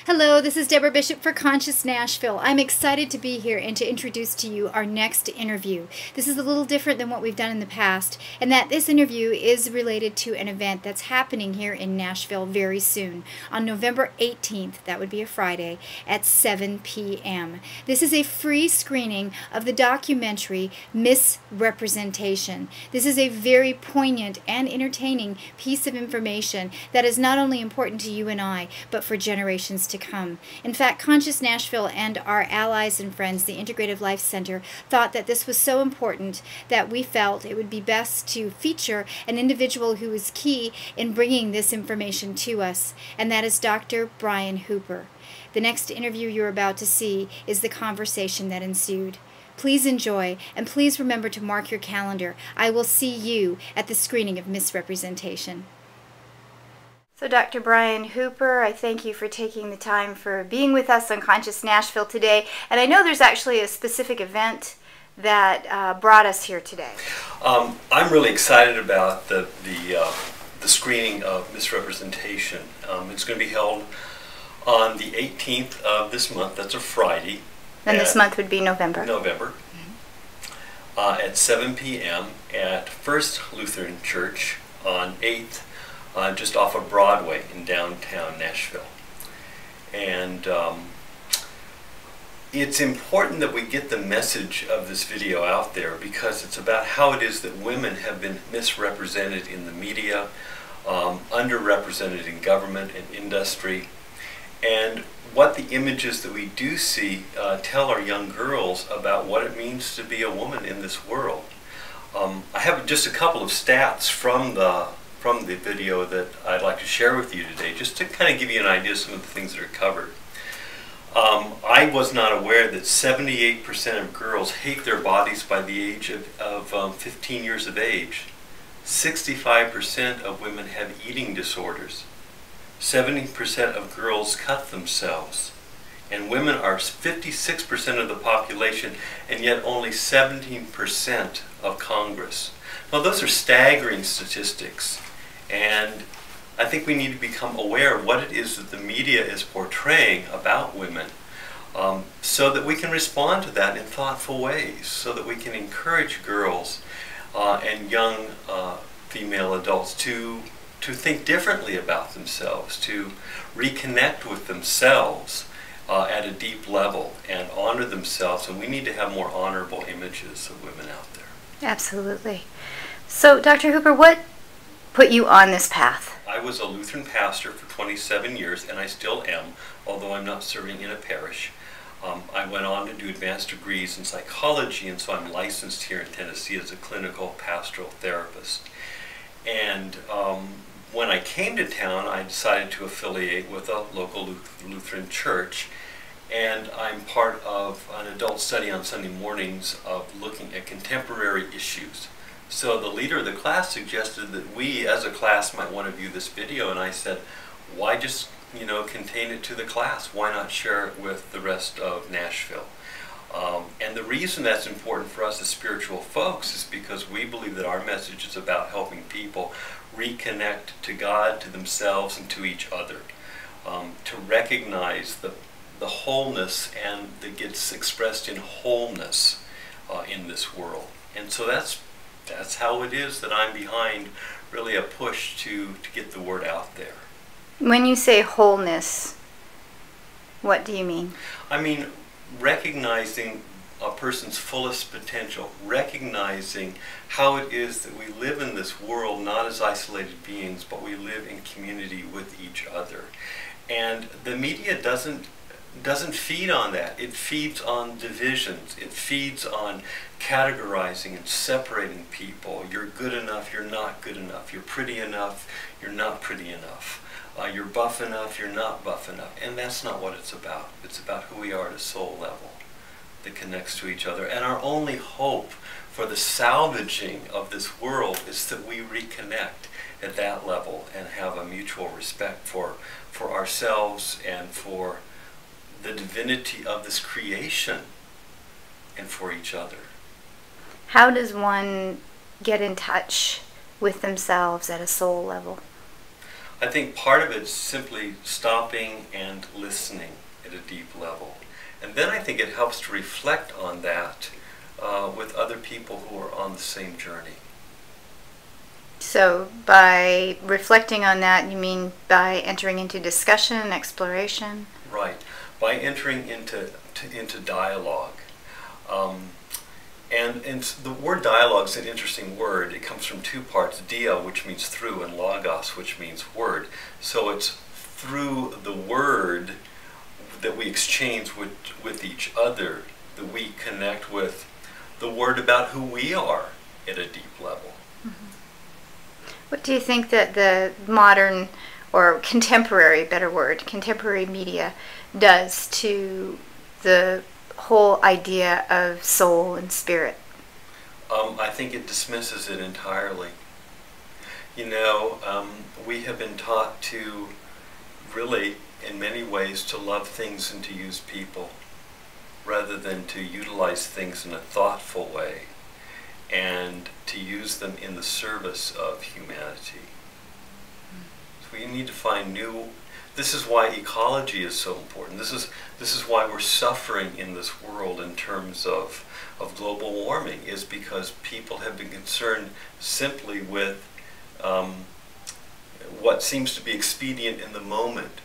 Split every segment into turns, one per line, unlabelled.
Hello, this is Deborah Bishop for Conscious Nashville. I'm excited to be here and to introduce to you our next interview. This is a little different than what we've done in the past, and that this interview is related to an event that's happening here in Nashville very soon, on November 18th, that would be a Friday, at 7 p.m. This is a free screening of the documentary Misrepresentation. This is a very poignant and entertaining piece of information that is not only important to you and I, but for generations to come. In fact, Conscious Nashville and our allies and friends, the Integrative Life Center, thought that this was so important that we felt it would be best to feature an individual who is key in bringing this information to us, and that is Dr. Brian Hooper. The next interview you're about to see is the conversation that ensued. Please enjoy, and please remember to mark your calendar. I will see you at the screening of Misrepresentation. So Dr. Brian Hooper, I thank you for taking the time for being with us on Conscious Nashville today. And I know there's actually a specific event that brought us here today.
I'm really excited about the screening of Misrepresentation. It's going to be held on the 18th of this month. That's a Friday.
And this month would be November.
At 7 p.m. at First Lutheran Church on 8th. Just off of Broadway in downtown Nashville. And it's important that we get the message of this video out there, because it's about how it is that women have been misrepresented in the media, underrepresented in government and industry, and what the images that we do see tell our young girls about what it means to be a woman in this world. I have just a couple of stats from the video that I'd like to share with you today, just to kind of give you an idea of some of the things that are covered. I was not aware that 78% of girls hate their bodies by the age of 15 years of age. 65% of women have eating disorders. 70% of girls cut themselves. And women are 56% of the population, and yet only 17% of Congress. Now, those are staggering statistics. And I think we need to become aware of what it is that the media is portraying about women, so that we can respond to that in thoughtful ways, so that we can encourage girls and young female adults to think differently about themselves, to reconnect with themselves at a deep level and honor themselves. And we need to have more honorable images of women out there.
Absolutely. So, Dr. Hooper, what put you on this path?
I was a Lutheran pastor for 27 years, and I still am, although I'm not serving in a parish. I went on to do advanced degrees in psychology, and so I'm licensed here in Tennessee as a clinical pastoral therapist. And when I came to town, I decided to affiliate with a local Lutheran church, and I'm part of an adult study on Sunday mornings of looking at contemporary issues. So the leader of the class suggested that we as a class might want to view this video, and I said, why just, contain it to the class? Why not share it with the rest of Nashville? And the reason that's important for us as spiritual folks is because we believe that our message is about helping people reconnect to God, to themselves, and to each other. To recognize the wholeness and that gets expressed in wholeness in this world. And so that's how it is that I'm behind really a push to get the word out there.
When you say wholeness, what do you mean?
I mean recognizing a person's fullest potential, recognizing how it is that we live in this world not as isolated beings, but we live in community with each other. And the media doesn't feed on that. It feeds on divisions. It feeds on categorizing and separating people. You're good enough, you're not good enough. You're pretty enough, you're not pretty enough. You're buff enough, you're not buff enough. And that's not what it's about. It's about who we are at a soul level that connects to each other. And our only hope for the salvaging of this world is that we reconnect at that level and have a mutual respect for ourselves and for the divinity of this creation and for each other.
How does one get in touch with themselves at a soul level?
I think part of it's simply stopping and listening at a deep level. And then I think it helps to reflect on that with other people who are on the same journey.
So by reflecting on that, you mean by entering into discussion, exploration?
Right. By entering into dialogue. And the word dialogue is an interesting word. It comes from two parts, dia, which means through, and logos, which means word. So it's through the word that we exchange with each other that we connect with the word about who we are at a deep level.
Mm-hmm. What do you think that the modern, or contemporary, better word, contemporary media does to the whole idea of soul and spirit?
I think it dismisses it entirely. You know, we have been taught to really, in many ways, to love things and to use people, rather than to utilize things in a thoughtful way and to use them in the service of humanity. So we need to find new. This is why ecology is so important. This is why we're suffering in this world in terms of global warming, is because people have been concerned simply with what seems to be expedient in the moment,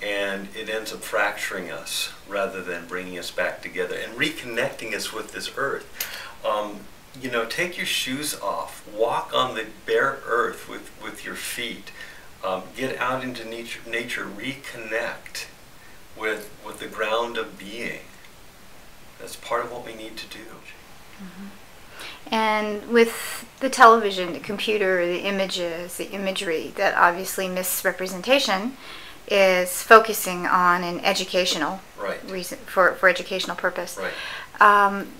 and it ends up fracturing us rather than bringing us back together and reconnecting us with this earth. You know, take your shoes off, walk on the bare earth with your feet. Get out into nature, reconnect with the ground of being. That's part of what we need to do.
Mm-hmm. And with the television, the computer, the images, the imagery, that obviously misrepresentation is focusing on an educational reason, for educational purpose.
Right.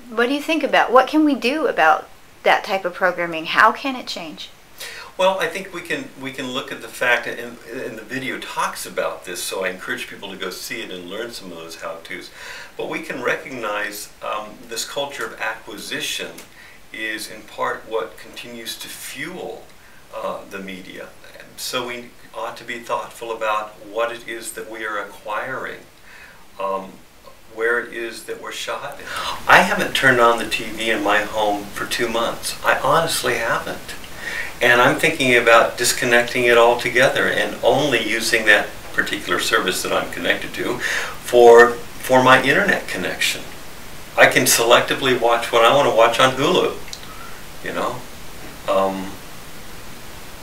What do you think about, what can we do about that type of programming? How can it change?
Well, I think we can look at the fact, and the video talks about this, so I encourage people to go see it and learn some of those how-tos. But we can recognize this culture of acquisition is in part what continues to fuel the media. So we ought to be thoughtful about what it is that we are acquiring, where it is that we're shot. I haven't turned on the TV in my home for 2 months. I honestly haven't. And I'm thinking about disconnecting it altogether and only using that particular service that I'm connected to for my internet connection. I can selectively watch what I want to watch on Hulu, you know.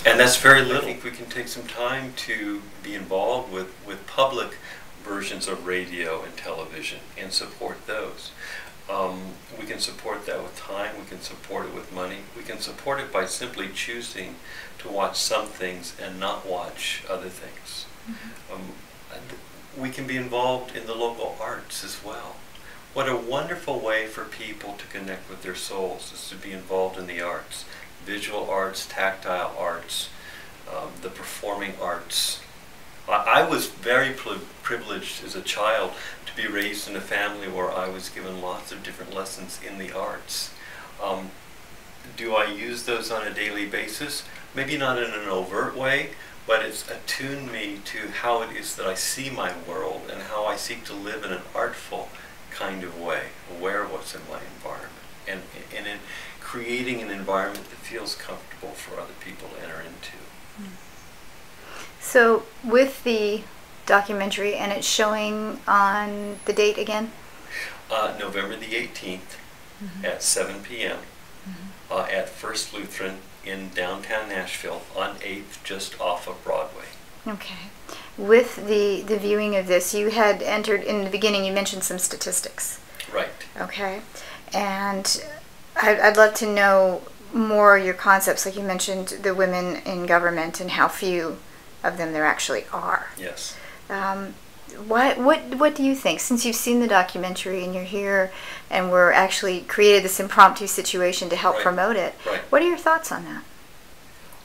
And that's very little. I think we can take some time to be involved with public versions of radio and television and support those. We can support that with time, we can support it with money, we can support it by simply choosing to watch some things and not watch other things. Mm-hmm. We can be involved in the local arts as well. What a wonderful way for people to connect with their souls is to be involved in the arts. Visual arts, tactile arts, the performing arts. I was very privileged as a child to be raised in a family where I was given lots of different lessons in the arts. Do I use those on a daily basis? Maybe not in an overt way, but it's attuned me to how it is that I see my world and how I seek to live in an artful kind of way, aware of what's in my environment, and in creating an environment that feels comfortable for other people to enter into.
So with the documentary, and it's showing on the date again?
November the 18th mm-hmm. at 7 p.m. Mm-hmm. At First Lutheran in downtown Nashville on 8th, just off of Broadway.
Okay. With the viewing of this, you had entered, in the beginning you mentioned some statistics.
Right.
Okay. And I'd love to know more your concepts, like you mentioned the women in government and how few of them there actually are.
Yes.
What do you think, since you've seen the documentary and you're here and we're actually created this impromptu situation to help promote it, what are your thoughts on that?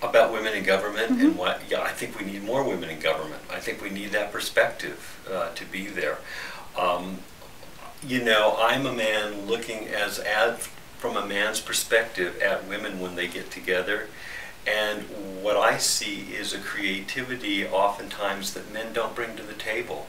About women in government
mm-hmm.
and what? Yeah, I think we need more women in government. I think we need that perspective to be there. You know, I'm a man looking from a man's perspective at women when they get together, And what I see is a creativity oftentimes that men don't bring to the table.